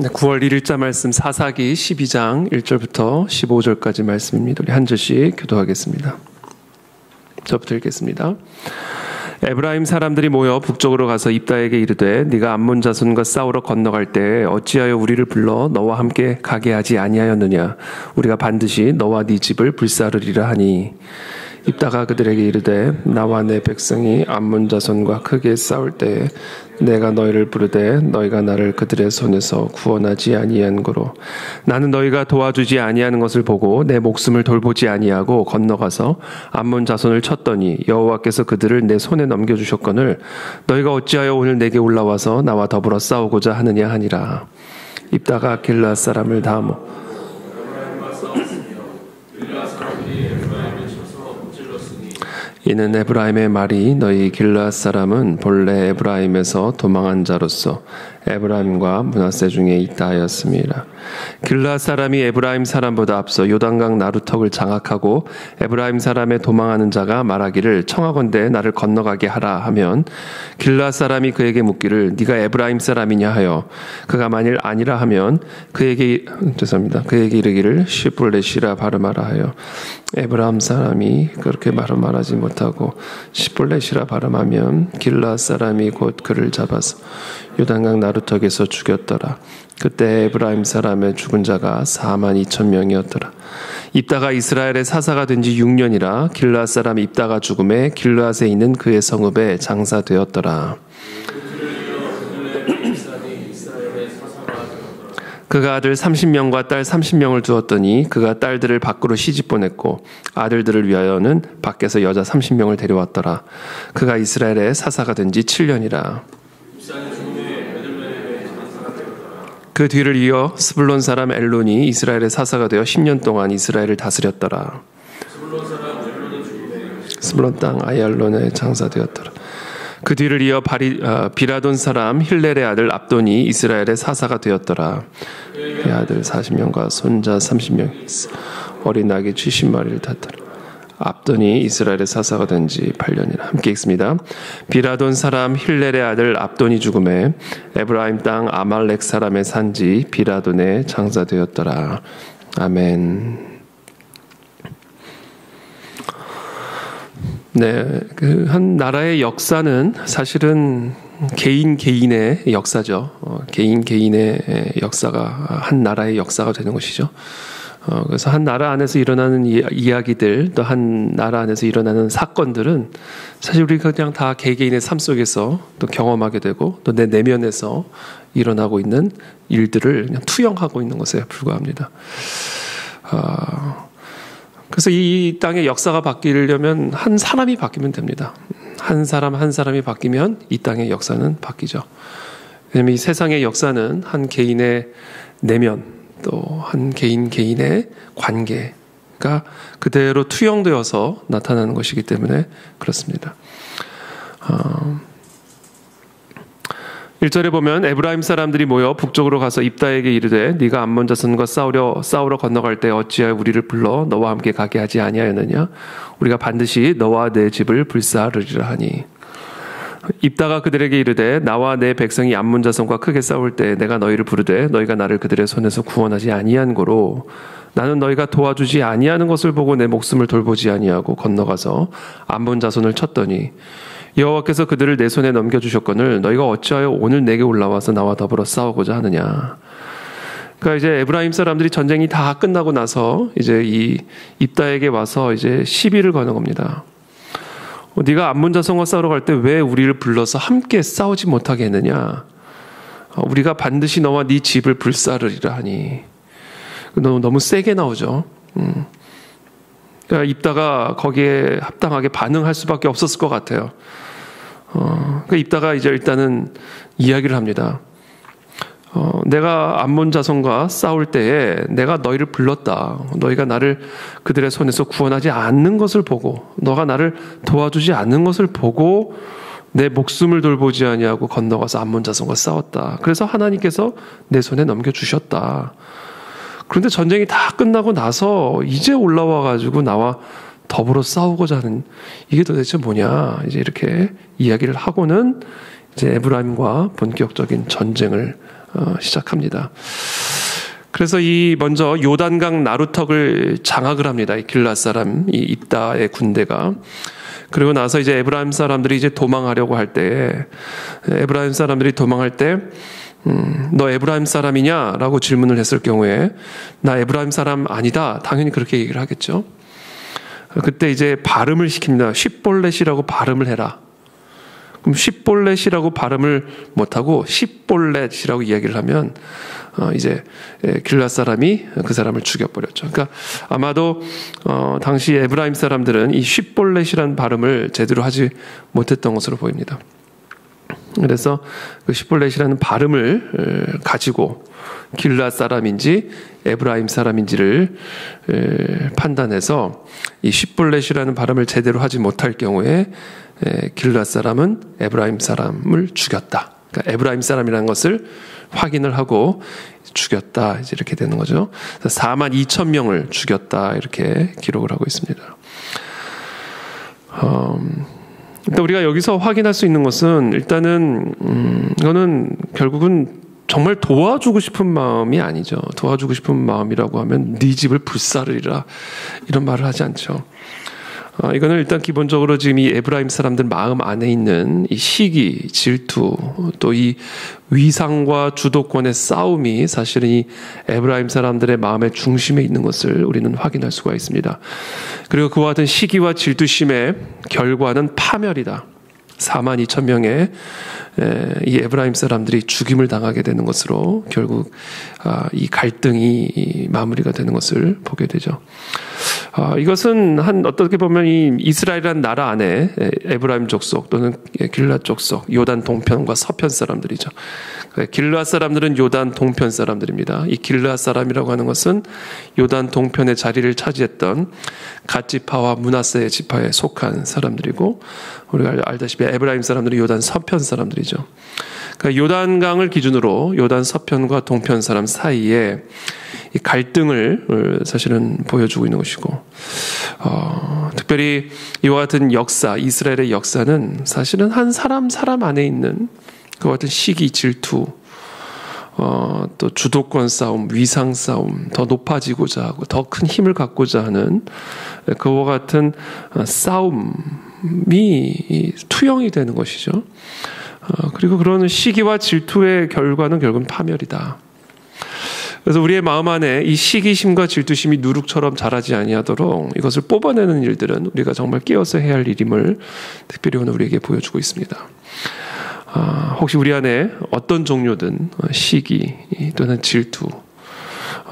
9월 1일자 말씀 사사기 12장 1절부터 15절까지 말씀입니다. 우리 한 절씩 교도하겠습니다. 저부터 읽겠습니다. 에브라임 사람들이 모여 북쪽으로 가서 입다에게 이르되 네가 암몬 자손과 싸우러 건너갈 때 어찌하여 우리를 불러 너와 함께 가게 하지 아니하였느냐. 우리가 반드시 너와 네 집을 불사르리라 하니 입다가 그들에게 이르되 나와 내 백성이 암몬 자손과 크게 싸울 때 내가 너희를 부르되 너희가 나를 그들의 손에서 구원하지 아니한 고로 나는 너희가 도와주지 아니하는 것을 보고 내 목숨을 돌보지 아니하고 건너가서 암몬 자손을 쳤더니 여호와께서 그들을 내 손에 넘겨주셨거늘 너희가 어찌하여 오늘 내게 올라와서 나와 더불어 싸우고자 하느냐 하니라. 입다가 길르앗 사람을 다 이는 에브라임의 말이 너희 길르앗 사람은 본래 에브라임에서 도망한 자로서 에브라임과 므낫세 중에 있다 하였습니다. 길르앗 사람이 에브라임 사람보다 앞서 요단강 나루턱을 장악하고 에브라임 사람의 도망하는 자가 말하기를 청하건대 나를 건너가게 하라 하면 길르앗 사람이 그에게 묻기를 네가 에브라임 사람이냐 하여 그가 만일 아니라 하면 그에게 이르기를 시볼렛이라 발음하라 하여 에브라임 사람이 그렇게 발음하지 못하고 시볼렛이라 발음하면 길르앗 사람이 곧 그를 잡아서 요단강 나루턱에서 죽였더라. 그때 에브라임 사람의 죽은 자가 42,000명이었더라. 입다가 이스라엘의 사사가 된 지 6년이라 길르앗 사람 입다가 죽음에 길르앗에 있는 그의 성읍에 장사되었더라. 그가 아들 30명과 딸 30명을 두었더니 그가 딸들을 밖으로 시집 보냈고 아들들을 위하여는 밖에서 여자 30명을 데려왔더라. 그가 이스라엘의 사사가 된 지 7년이라. 그 뒤를 이어 스불론 사람 엘론이 이스라엘의 사사가 되어 10년 동안 이스라엘을 다스렸더라. 스불론 땅 아얄론에 장사되었더라. 그 뒤를 이어 비라돈 사람 힐렐의 아들 압돈이 이스라엘의 사사가 되었더라. 그의 아들 40명과 손자 30명이 있어 어린 아기 70마리를 탔더라. 압돈이 이스라엘의 사사가 된 지 8년이라. 함께 읽습니다. 비라돈 사람 힐렐의 아들 압돈이 죽음에 에브라임 땅 아말렉 사람의 산지 비라돈에 장사되었더라. 아멘. 네, 그 한 나라의 역사는 사실은 개인의 역사죠. 개인의 역사가 한 나라의 역사가 되는 것이죠. 그래서 한 나라 안에서 일어나는 이야기들, 또 한 나라 안에서 일어나는 사건들은 사실 우리가 그냥 다 개개인의 삶 속에서 또 경험하게 되고 또 내 내면에서 일어나고 있는 일들을 그냥 투영하고 있는 것에 불과합니다. 그래서 이 땅의 역사가 바뀌려면 한 사람이 바뀌면 됩니다. 한 사람이 바뀌면 이 땅의 역사는 바뀌죠. 왜냐하면 이 세상의 역사는 한 개인의 내면, 또 한 개인의 관계가 그대로 투영되어서 나타나는 것이기 때문에 그렇습니다. 1절에 보면 에브라임 사람들이 모여 북쪽으로 가서 입다에게 이르되 네가 암몬 자손과 싸우러 건너갈 때 어찌하여 우리를 불러 너와 함께 가게 하지 아니하였느냐. 우리가 반드시 너와 내 집을 불사르리라 하니 입다가 그들에게 이르되 나와 내 백성이 암몬 자손과 크게 싸울 때 내가 너희를 부르되 너희가 나를 그들의 손에서 구원하지 아니한 고로 나는 너희가 도와주지 아니하는 것을 보고 내 목숨을 돌보지 아니하고 건너가서 암몬 자손을 쳤더니 여호와께서 그들을 내 손에 넘겨주셨거늘 너희가 어찌하여 오늘 내게 올라와서 나와 더불어 싸우고자 하느냐. 그러니까 이제 에브라임 사람들이 전쟁이 다 끝나고 나서 이제 이 입다에게 와서 이제 시비를 거는 겁니다. 네가 암몬 자손과 싸우러 갈 때 왜 우리를 불러서 함께 싸우지 못하게 했느냐. 우리가 반드시 너와 네 집을 불사르리라 하니 너무 세게 나오죠. 그러니까 입다가 거기에 합당하게 반응할 수밖에 없었을 것 같아요. 그러니까 입다가 이제 일단은 이야기를 합니다. 내가 암몬 자손과 싸울 때에 내가 너희를 불렀다. 너희가 나를 그들의 손에서 구원하지 않는 것을 보고 너가 나를 도와주지 않는 것을 보고 내 목숨을 돌보지 아니하고 건너가서 암몬 자손과 싸웠다. 그래서 하나님께서 내 손에 넘겨주셨다. 그런데 전쟁이 다 끝나고 나서 이제 올라와 가지고 나와 더불어 싸우고자 하는 이게 도대체 뭐냐. 이제 이렇게 이야기를 하고는 이제 에브라임과 본격적인 전쟁을 시작합니다. 그래서 먼저 요단강 나루턱을 장악을 합니다. 이 길앗 사람, 이 입다의 군대가. 그리고 나서 이제 에브라임 사람들이 이제 도망하려고 할 때, 에브라임 사람들이 도망할 때, 너 에브라임 사람이냐? 라고 질문을 했을 경우에, 나 에브라임 사람 아니다. 당연히 그렇게 얘기를 하겠죠. 그때 이제 발음을 시킵니다. 쉽볼렛이라고 발음을 해라. 그럼 쉽볼렛이라고 발음을 못하고 십볼렛이라고 이야기를 하면 이제 길앗 사람이 그 사람을 죽여버렸죠. 그러니까 아마도 당시 에브라임 사람들은 이 쉽볼렛이라는 발음을 제대로 하지 못했던 것으로 보입니다. 그래서 그 십볼렛이라는 발음을 가지고 길앗 사람인지 에브라임 사람인지를 판단해서 이 십볼렛이라는 발음을 제대로 하지 못할 경우에 길앗 사람은 에브라임 사람을 죽였다. 그러니까 에브라임 사람이라는 것을 확인을 하고 죽였다. 이제 이렇게 되는 거죠. 4만 2천 명을 죽였다. 이렇게 기록을 하고 있습니다. 일단 우리가 여기서 확인할 수 있는 것은 일단은 이거는 결국은 정말 도와주고 싶은 마음이 아니죠. 도와주고 싶은 마음이라고 하면 네 집을 불사르리라 이런 말을 하지 않죠. 이거는 일단 기본적으로 지금 이 에브라임 사람들 마음 안에 있는 이 시기, 질투, 또 이 위상과 주도권의 싸움이 사실은 이 에브라임 사람들의 마음의 중심에 있는 것을 우리는 확인할 수가 있습니다. 그리고 그와 같은 시기와 질투심의 결과는 파멸이다. 4만 2천 명의 이 에브라임 사람들이 죽임을 당하게 되는 것으로 결국 이 갈등이 마무리가 되는 것을 보게 되죠. 이것은 어떻게 보면 이 이스라엘이라는 나라 안에 에브라임 족속 또는 길앗 족속, 요단 동편과 서편 사람들이죠. 길앗 사람들은 요단 동편 사람들입니다. 이 길앗 사람이라고 하는 것은 요단 동편의 자리를 차지했던 갓 지파와 므낫세 지파에 속한 사람들이고, 우리가 알다시피 에브라임 사람들은 요단 서편 사람들이죠. 그러니까 요단강을 기준으로 요단 서편과 동편 사람 사이에 이 갈등을 사실은 보여주고 있는 것이고, 특별히 이와 같은 역사, 이스라엘의 역사는 사실은 한 사람 안에 있는 그와 같은 시기, 질투, 또 주도권 싸움, 위상 싸움, 더 높아지고자 하고 더 큰 힘을 갖고자 하는 그와 같은 싸움이 투영이 되는 것이죠. 그리고 그런 시기와 질투의 결과는 결국은 파멸이다. 그래서 우리의 마음 안에 이 시기심과 질투심이 누룩처럼 자라지 아니하도록 이것을 뽑아내는 일들은 우리가 정말 깨어서 해야 할 일임을 특별히 오늘 우리에게 보여주고 있습니다. 혹시 우리 안에 어떤 종류든 시기 또는 질투,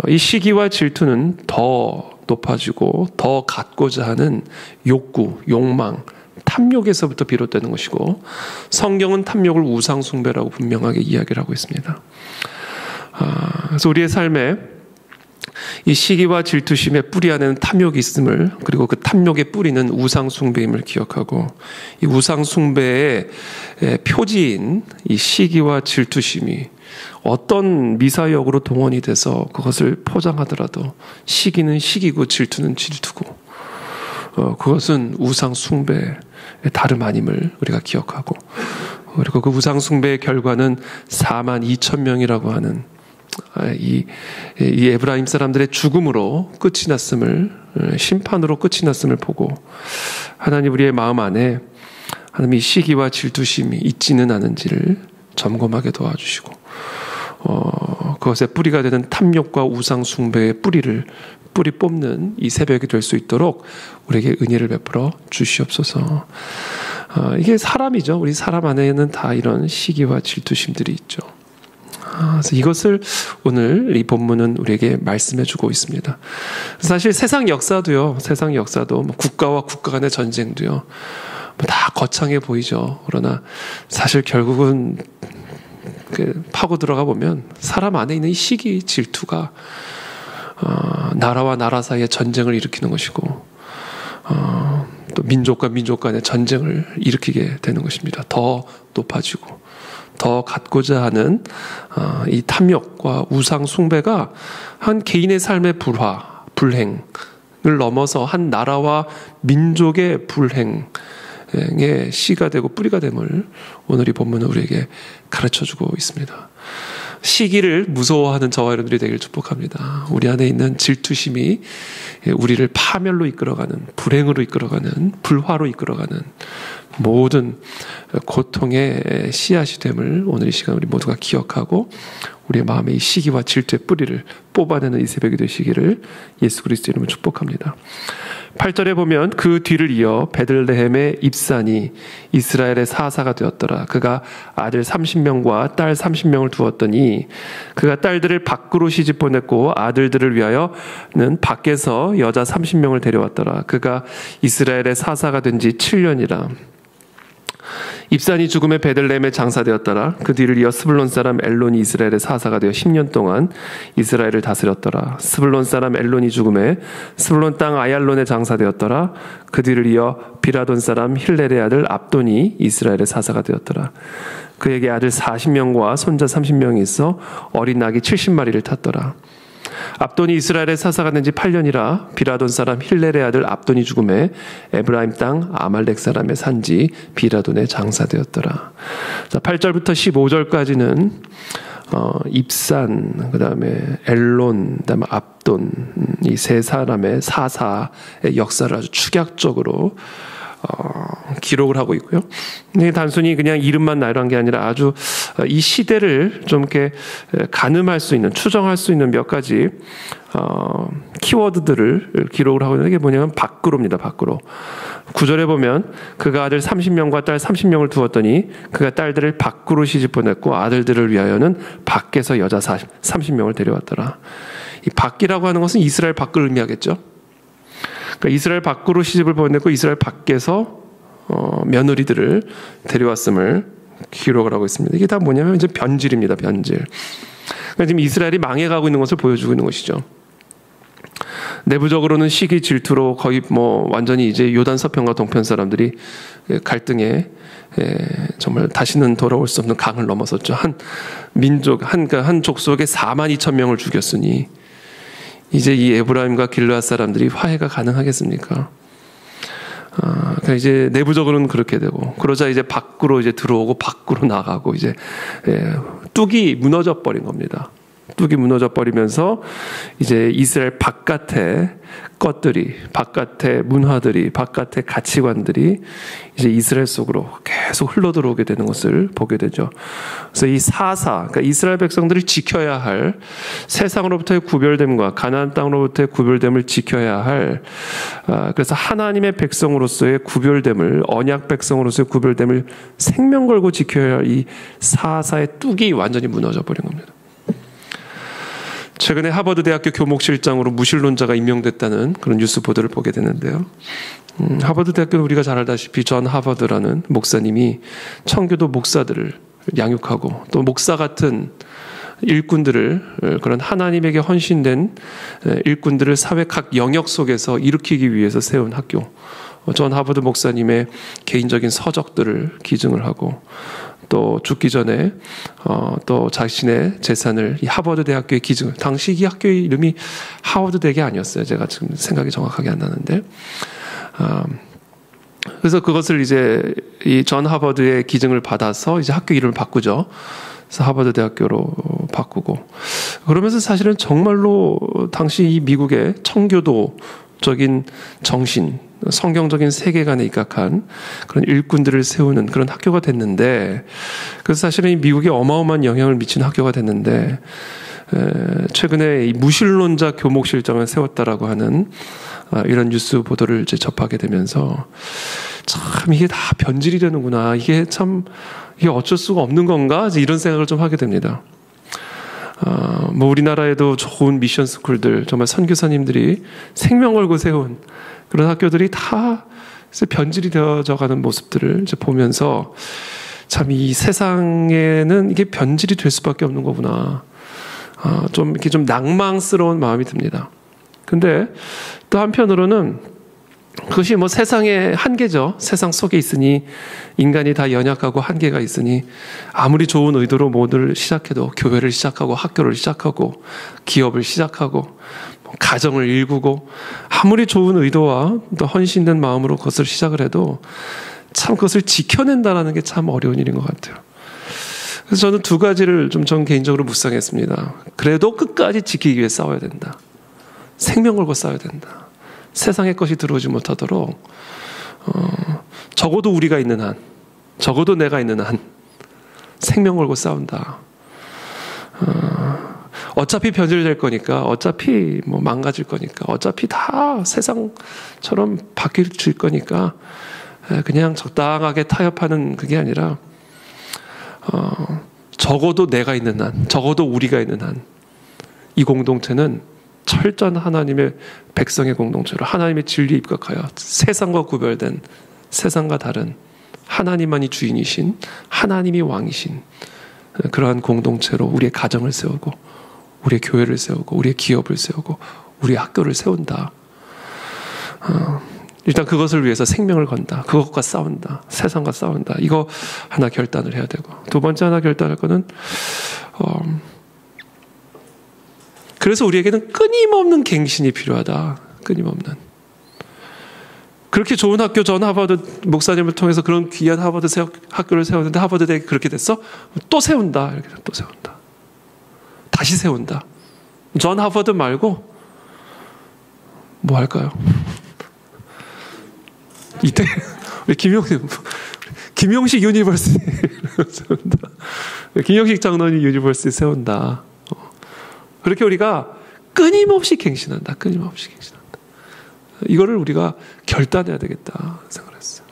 이 시기와 질투는 더 높아지고 더 갖고자 하는 욕구, 욕망, 탐욕에서부터 비롯되는 것이고, 성경은 탐욕을 우상 숭배라고 분명하게 이야기를 하고 있습니다. 그래서 우리의 삶에 이 시기와 질투심의 뿌리 안에는 탐욕이 있음을, 그리고 그 탐욕의 뿌리는 우상 숭배임을 기억하고, 이 우상 숭배의 표지인 이 시기와 질투심이 어떤 미사역으로 동원이 돼서 그것을 포장하더라도 시기는 시기고 질투는 질투고, 그것은 우상 숭배의 다름 아님을 우리가 기억하고, 그리고 그 우상 숭배의 결과는 4만 2천 명이라고 하는 이 에브라임 사람들의 죽음으로 끝이 났음을, 심판으로 끝이 났음을 보고, 하나님 우리의 마음 안에 하나님이 시기와 질투심이 있지는 않은지를 점검하게 도와주시고, 그것의 뿌리가 되는 탐욕과 우상 숭배의 뿌리 뽑는 이 새벽이 될 수 있도록 우리에게 은혜를 베풀어 주시옵소서. 이게 사람이죠. 우리 사람 안에는 다 이런 시기와 질투심들이 있죠. 그래서 이것을 오늘 이 본문은 우리에게 말씀해주고 있습니다. 사실 세상 역사도 뭐 국가와 국가 간의 전쟁도요, 뭐 다 거창해 보이죠. 그러나 사실 결국은 파고 들어가 보면 사람 안에 있는 이 시기, 질투가 나라와 나라 사이에 전쟁을 일으키는 것이고, 또 민족과 민족 간의 전쟁을 일으키게 되는 것입니다. 더 높아지고 더 갖고자 하는 이 탐욕과 우상 숭배가 한 개인의 삶의 불행을 넘어서 한 나라와 민족의 불행의 씨가 되고 뿌리가 됨을 오늘 이 본문은 우리에게 가르쳐주고 있습니다. 시기를 무서워하는 저와 여러분들이 되길 축복합니다. 우리 안에 있는 질투심이 우리를 파멸로 이끌어가는, 불행으로 이끌어가는, 불화로 이끌어가는 모든 고통의 씨앗이 됨을 오늘 이 시간 우리 모두가 기억하고 우리의 마음에 이 시기와 질투의 뿌리를 뽑아내는 이 새벽이 되시기를 예수 그리스도 이름으로 축복합니다. 8절에 보면 그 뒤를 이어 베들레헴의 입산이 이스라엘의 사사가 되었더라. 그가 아들 30명과 딸 30명을 두었더니 그가 딸들을 밖으로 시집 보냈고 아들들을 위하여는 밖에서 여자 30명을 데려왔더라. 그가 이스라엘의 사사가 된 지 7년이라. 입산이 죽음에 베들레헴에 장사되었더라. 그 뒤를 이어 스불론 사람 엘론이 이스라엘의 사사가 되어 10년 동안 이스라엘을 다스렸더라. 스불론 사람 엘론이 죽음에 스불론 땅 아얄론에 장사되었더라. 그 뒤를 이어 비라돈 사람 힐렐의 아들 압돈이 이스라엘의 사사가 되었더라. 그에게 아들 40명과 손자 30명이 있어 어린 낙이 70마리를 탔더라. 압돈이 이스라엘의 사사가 된 지 8년이라 비라돈 사람 힐렐의 아들 압돈이 죽음에 에브라임 땅 아말렉 사람의 산지 비라돈에 장사되었더라. 자, 8절부터 15절까지는 입산, 그 다음에 엘론, 그 다음에 압돈, 이 세 사람의 사사의 역사를 아주 축약적으로 기록을 하고 있고요. 근데 단순히 그냥 이름만 나열한 게 아니라 아주 이 시대를 좀 이렇게 가늠할 수 있는, 추정할 수 있는 몇 가지 키워드들을 기록을 하고 있는 게 뭐냐면 밖으로입니다. 밖으로. 9절에 보면 그가 아들 30명과 딸 30명을 두었더니 그가 딸들을 밖으로 시집 보냈고 아들들을 위하여는 밖에서 여자 30명을 데려왔더라. 이 밖이라고 하는 것은 이스라엘 밖을 의미하겠죠. 그러니까 이스라엘 밖으로 시집을 보냈고 이스라엘 밖에서 며느리들을 데려왔음을 기록을 하고 있습니다. 이게 다 뭐냐면 이제 변질입니다. 변질. 그러니까 지금 이스라엘이 망해가고 있는 것을 보여주고 있는 것이죠. 내부적으로는 시기 질투로 거의 완전히 이제 요단 서편과 동편 사람들이 갈등에 정말 다시는 돌아올 수 없는 강을 넘어섰죠. 한 족속에 42,000명을 죽였으니 이제 이 에브라임과 길르앗 사람들이 화해가 가능하겠습니까? 그러니까 이제 내부적으로는 그렇게 되고, 그러자 이제 밖으로 이제 들어오고 밖으로 나가고 이제 뚝이 무너져 버린 겁니다. 뚝이 무너져 버리면서 이제 이스라엘 바깥의 것들이, 바깥의 문화들이, 바깥의 가치관들이 이제 이스라엘 속으로 계속 흘러 들어오게 되는 것을 보게 되죠. 그래서 이 사사, 그러니까 이스라엘 백성들이 지켜야 할 세상으로부터의 구별됨과 가나안 땅으로부터의 구별됨을 지켜야 할, 그래서 하나님의 백성으로서의 구별됨을, 언약 백성으로서의 구별됨을 생명 걸고 지켜야 할 이 사사의 뚝이 완전히 무너져 버린 겁니다. 최근에 하버드 대학교 교목실장으로 무신론자가 임명됐다는 그런 뉴스 보도를 보게 됐는데요. 하버드 대학교는 우리가 잘 알다시피 존 하버드라는 목사님이 청교도 목사들을 양육하고 또 목사 같은 일꾼들을, 그런 하나님에게 헌신된 일꾼들을 사회 각 영역 속에서 일으키기 위해서 세운 학교. 존 하버드 목사님의 개인적인 서적들을 기증을 하고 또 죽기 전에 또 자신의 재산을 이 하버드 대학교에 기증을, 당시 이 학교의 이름이 하버드 대학이 아니었어요. 제가 지금 생각이 정확하게 안 나는데, 그래서 그것을 이제 이 존 하버드의 기증을 받아서 이제 학교 이름을 바꾸죠. 그래서 하버드 대학교로 바꾸고, 그러면서 사실은 정말로 당시 이 미국의 청교도적인 정신, 성경적인 세계관에 입각한 그런 일꾼들을 세우는 그런 학교가 됐는데, 그래서 사실은 이 미국에 어마어마한 영향을 미친 학교가 됐는데, 최근에 이 무신론자 교목실장을 세웠다라고 하는 이런 뉴스 보도를 이제 접하게 되면서 참 이게 다 변질이 되는구나, 이게 어쩔 수가 없는 건가, 이런 생각을 좀 하게 됩니다. 우리나라에도 좋은 미션 스쿨들, 정말 선교사님들이 생명 걸고 세운 그런 학교들이 다 변질이 되어져 가는 모습들을 이제 보면서 참 이 세상에는 이게 변질이 될 수밖에 없는 거구나. 좀 이렇게 좀 낭망스러운 마음이 듭니다. 근데 또 한편으로는 그것이 세상의 한계죠. 세상 속에 있으니 인간이 다 연약하고 한계가 있으니 아무리 좋은 의도로 뭐를 시작해도, 교회를 시작하고 학교를 시작하고 기업을 시작하고 가정을 일구고 아무리 좋은 의도와 또 헌신된 마음으로 그것을 시작을 해도 참 그것을 지켜낸다라는 게 참 어려운 일인 것 같아요. 그래서 저는 두 가지를 전 개인적으로 묵상했습니다. 그래도 끝까지 지키기 위해 싸워야 된다. 생명 걸고 싸워야 된다. 세상의 것이 들어오지 못하도록 적어도 우리가 있는 한, 적어도 내가 있는 한 생명 걸고 싸운다. 어차피 변질될 거니까, 어차피 뭐 망가질 거니까, 어차피 다 세상처럼 바뀔 거니까 그냥 적당하게 타협하는 그게 아니라 적어도 내가 있는 한, 적어도 우리가 있는 한 이 공동체는 철저한 하나님의 백성의 공동체로 하나님의 진리에 입각하여 세상과 구별된, 세상과 다른 하나님만이 주인이신, 하나님이 왕이신 그러한 공동체로 우리의 가정을 세우고, 우리의 교회를 세우고, 우리의 기업을 세우고, 우리의 학교를 세운다. 일단 그것을 위해서 생명을 건다. 그것과 싸운다. 세상과 싸운다. 이거 하나 결단을 해야 되고, 두 번째 하나 결단할 거는 그래서 우리에게는 끊임없는 갱신이 필요하다. 끊임없는. 그렇게 좋은 학교, 전 하버드 목사님을 통해서 그런 귀한 하버드 학교를 세웠는데 하버드 대학이 그렇게 됐어? 또 세운다. 이렇게 또 세운다. 다시 세운다. 전 하버드 말고 뭐 할까요? 이때 우리 김용식 유니버시티 세운다. 김용식 장로님 유니버시티 세운다. 그렇게 우리가 끊임없이 갱신한다. 끊임없이 갱신한다. 이거를 우리가 결단해야 되겠다 생각했어요.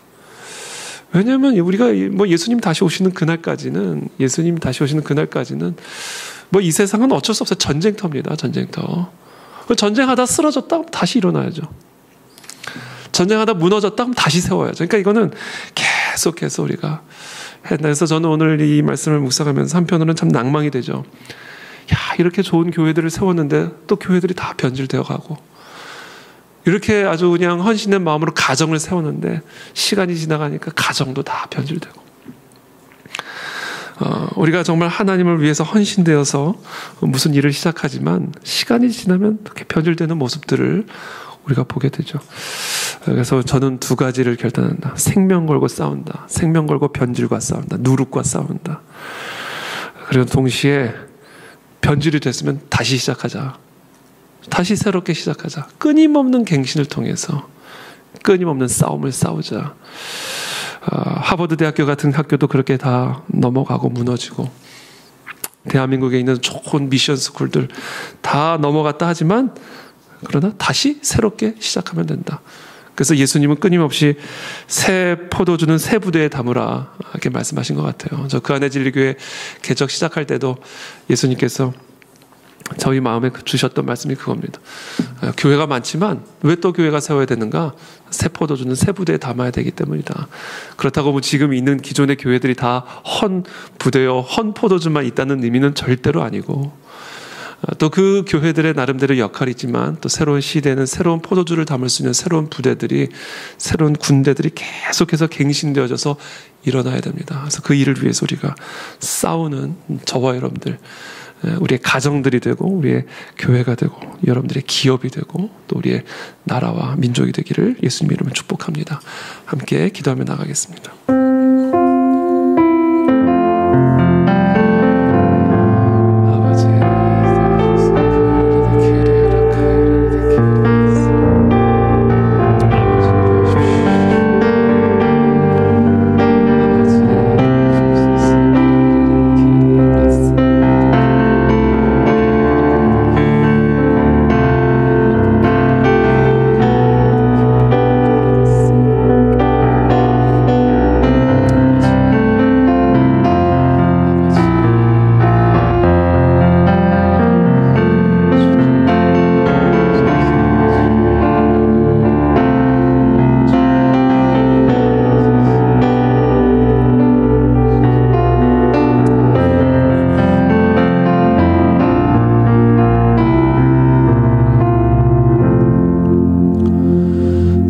왜냐하면 우리가 뭐 예수님 다시 오시는 그날까지는 뭐 이 세상은 어쩔 수 없어요. 전쟁터입니다. 전쟁터. 전쟁하다 쓰러졌다 하면 다시 일어나야죠. 전쟁하다 무너졌다 하면 다시 세워야죠. 그러니까 이거는 계속해서 우리가 한다. 그래서 저는 오늘 이 말씀을 묵상하면서 한편으로는 참 낭망이 되죠. 야, 이렇게 좋은 교회들을 세웠는데 또 교회들이 다 변질되어 가고, 이렇게 아주 그냥 헌신된 마음으로 가정을 세웠는데 시간이 지나가니까 가정도 다 변질되고, 우리가 정말 하나님을 위해서 헌신되어서 무슨 일을 시작하지만 시간이 지나면 그렇게 변질되는 모습들을 우리가 보게 되죠. 그래서 저는 두 가지를 결단한다. 생명 걸고 싸운다. 생명 걸고 변질과 싸운다. 누룩과 싸운다. 그리고 동시에 변질이 됐으면 다시 시작하자. 다시 새롭게 시작하자. 끊임없는 갱신을 통해서 끊임없는 싸움을 싸우자. 하버드 대학교 같은 학교도 그렇게 다 넘어가고 무너지고, 대한민국에 있는 좋은 미션 스쿨들 다 넘어갔다 하지만 그러나 다시 새롭게 시작하면 된다. 그래서 예수님은 끊임없이 새 포도주는 새 부대에 담으라 이렇게 말씀하신 것 같아요. 저 그 안에 진리교회 개척 시작할 때도 예수님께서 저희 마음에 주셨던 말씀이 그겁니다. 교회가 많지만 왜 또 교회가 세워야 되는가? 새 포도주는 새 부대에 담아야 되기 때문이다. 그렇다고 뭐 지금 있는 기존의 교회들이 다 헌 부대요, 헌 포도주만 있다는 의미는 절대로 아니고, 또 그 교회들의 나름대로 역할이 있지만 또 새로운 시대는 새로운 포도주를 담을 수 있는 새로운 부대들이, 새로운 군대들이 계속해서 갱신되어져서 일어나야 됩니다. 그래서 그 일을 위해서 우리가 싸우는 저와 여러분들, 우리의 가정들이 되고 우리의 교회가 되고 여러분들의 기업이 되고 또 우리의 나라와 민족이 되기를 예수님 이름으로 축복합니다. 함께 기도하며 나가겠습니다.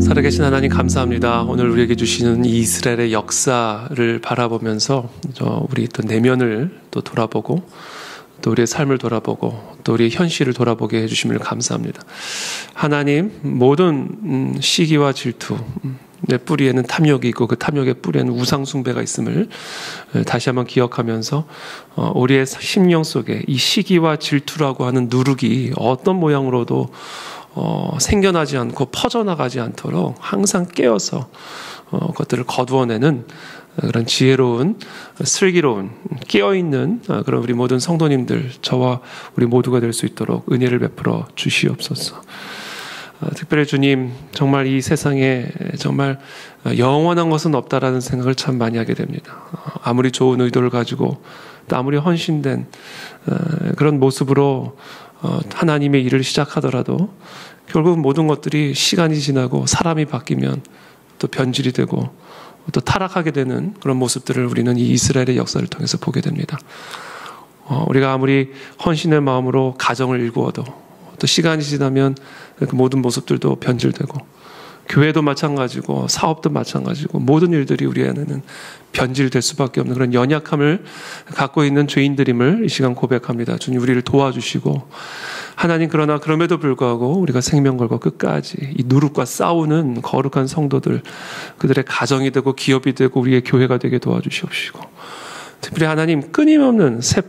살아계신 하나님 감사합니다. 오늘 우리에게 주시는 이 이스라엘의 역사를 바라보면서 우리 또 내면을 또 돌아보고 또 우리의 삶을 돌아보고 또 우리의 현실을 돌아보게 해주심을 감사합니다. 하나님, 모든 시기와 질투, 내 뿌리에는 탐욕이 있고 그 탐욕의 뿌리에는 우상숭배가 있음을 다시 한번 기억하면서 우리의 심령 속에 이 시기와 질투라고 하는 누룩이 어떤 모양으로도 생겨나지 않고 퍼져나가지 않도록 항상 깨어서 그것들을 거두어내는 그런 지혜로운, 슬기로운, 깨어있는 그런 우리 모든 성도님들, 저와 우리 모두가 될 수 있도록 은혜를 베풀어 주시옵소서. 특별히 주님, 정말 이 세상에 정말 영원한 것은 없다라는 생각을 참 많이 하게 됩니다. 아무리 좋은 의도를 가지고 또 아무리 헌신된 그런 모습으로 하나님의 일을 시작하더라도 결국 모든 것들이 시간이 지나고 사람이 바뀌면 또 변질이 되고 또 타락하게 되는 그런 모습들을 우리는 이 이스라엘의 역사를 통해서 보게 됩니다. 우리가 아무리 헌신의 마음으로 가정을 일구어도 또 시간이 지나면 그 모든 모습들도 변질되고 교회도 마찬가지고 사업도 마찬가지고 모든 일들이 우리 안에는 변질될 수밖에 없는 그런 연약함을 갖고 있는 죄인들임을 이 시간 고백합니다. 주님, 우리를 도와주시고 하나님, 그러나 그럼에도 불구하고 우리가 생명 걸고 끝까지 이 누룩과 싸우는 거룩한 성도들, 그들의 가정이 되고 기업이 되고 우리의 교회가 되게 도와주시옵시고, 특별히 하나님, 끊임없는 새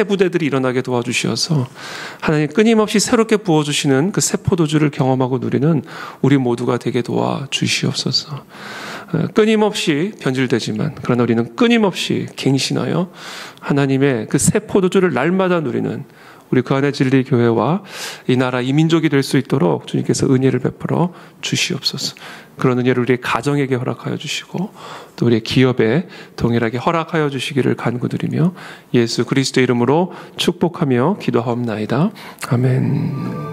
부대들이 일어나게 도와주시어서 하나님, 끊임없이 새롭게 부어주시는 그 새 포도주를 경험하고 누리는 우리 모두가 되게 도와주시옵소서. 끊임없이 변질되지만 그러나 우리는 끊임없이 갱신하여 하나님의 그 새 포도주를 날마다 누리는 우리 그 안에 진리 교회와 이 나라 이 민족이 될 수 있도록 주님께서 은혜를 베풀어 주시옵소서. 그런 은혜를 우리의 가정에게 허락하여 주시고 또 우리의 기업에 동일하게 허락하여 주시기를 간구드리며 예수 그리스도의 이름으로 축복하며 기도하옵나이다. 아멘.